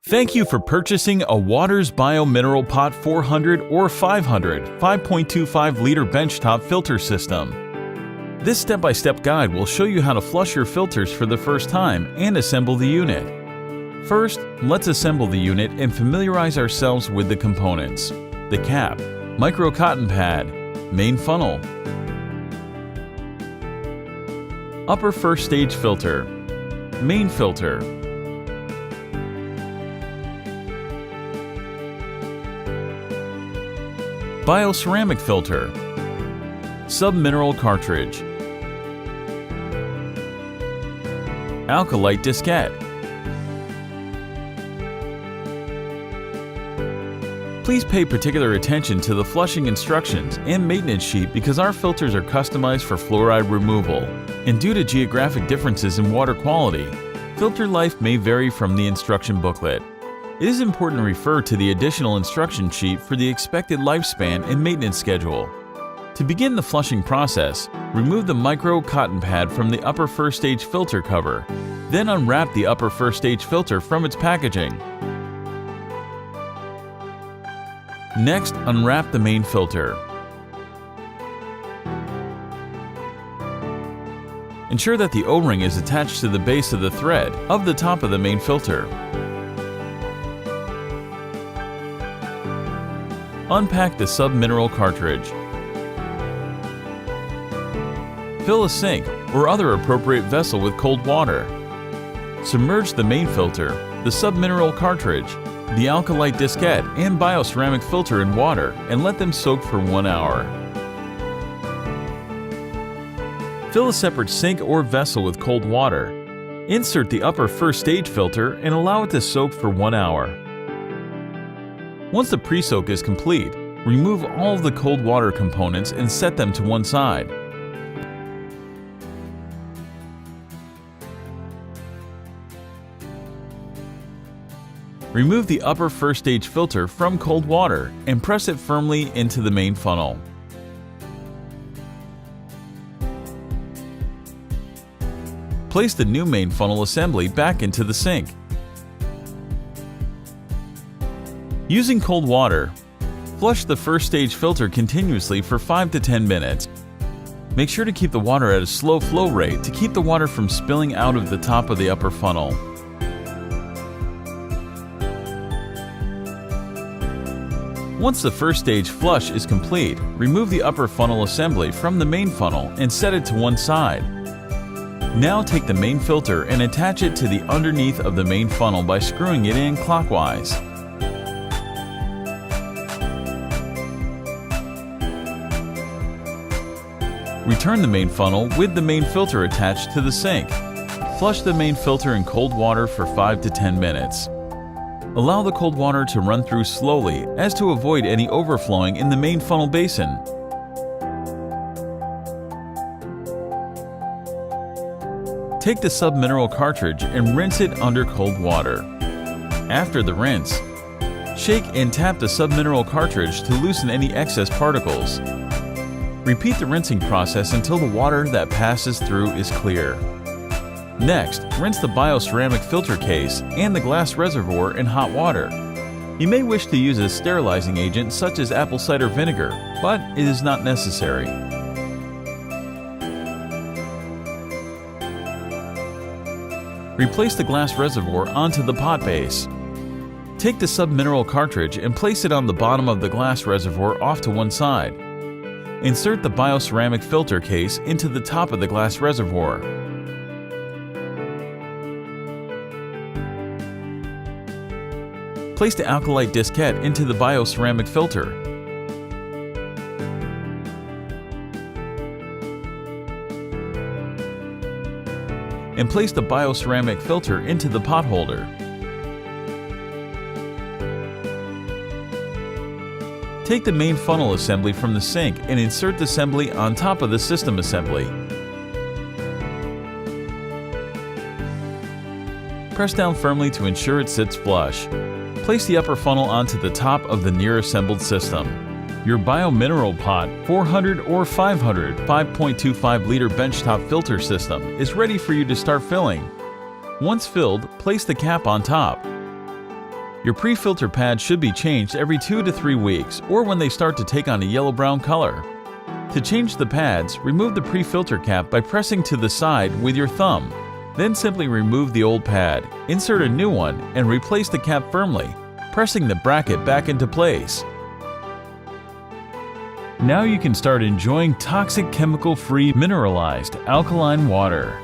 Thank you for purchasing a Waters Bio-Mineral Pot 400 or 500 5.25-liter benchtop filter system. This step-by-step guide will show you how to flush your filters for the first time and assemble the unit. First, let's assemble the unit and familiarize ourselves with the components: the cap, micro cotton pad, main funnel, upper first stage filter, main filter, bioceramic filter, submineral cartridge, alkalite diskette. Please pay particular attention to the flushing instructions and maintenance sheet because our filters are customized for fluoride removal, and due to geographic differences in water quality, filter life may vary from the instruction booklet. It is important to refer to the additional instruction sheet for the expected lifespan and maintenance schedule. To begin the flushing process, remove the micro cotton pad from the upper first stage filter cover, then unwrap the upper first stage filter from its packaging. Next, unwrap the main filter. Ensure that the O-ring is attached to the base of the thread of the top of the main filter. Unpack the submineral cartridge. Fill a sink or other appropriate vessel with cold water. Submerge the main filter, the submineral cartridge, the alkalite diskette, and bioceramic filter in water and let them soak for 1 hour. Fill a separate sink or vessel with cold water. Insert the upper first stage filter and allow it to soak for 1 hour. Once the pre-soak is complete, remove all of the cold water components and set them to one side. Remove the upper first stage filter from cold water and press it firmly into the main funnel. Place the new main funnel assembly back into the sink. Using cold water, flush the first stage filter continuously for 5 to 10 minutes. Make sure to keep the water at a slow flow rate to keep the water from spilling out of the top of the upper funnel. Once the first stage flush is complete, remove the upper funnel assembly from the main funnel and set it to one side. Now take the main filter and attach it to the underneath of the main funnel by screwing it in clockwise. Return the main funnel with the main filter attached to the sink. Flush the main filter in cold water for 5 to 10 minutes. Allow the cold water to run through slowly as to avoid any overflowing in the main funnel basin. Take the submineral cartridge and rinse it under cold water. After the rinse, shake and tap the submineral cartridge to loosen any excess particles. Repeat the rinsing process until the water that passes through is clear. Next, rinse the bioceramic filter case and the glass reservoir in hot water. You may wish to use a sterilizing agent such as apple cider vinegar, but it is not necessary. Replace the glass reservoir onto the pot base. Take the submineral cartridge and place it on the bottom of the glass reservoir off to one side. Insert the bioceramic filter case into the top of the glass reservoir. Place the alkalite diskette into the bioceramic filter. And place the bioceramic filter into the pot holder. Take the main funnel assembly from the sink and insert the assembly on top of the system assembly. Press down firmly to ensure it sits flush. Place the upper funnel onto the top of the near assembled system. Your Bio-Mineral Pot 400 or 500 5.25-liter benchtop filter system is ready for you to start filling. Once filled, place the cap on top. Your pre-filter pads should be changed every 2 to 3 weeks or when they start to take on a yellow-brown color. To change the pads, remove the pre-filter cap by pressing to the side with your thumb. Then simply remove the old pad, insert a new one, and replace the cap firmly, pressing the bracket back into place. Now you can start enjoying toxic chemical-free mineralized alkaline water.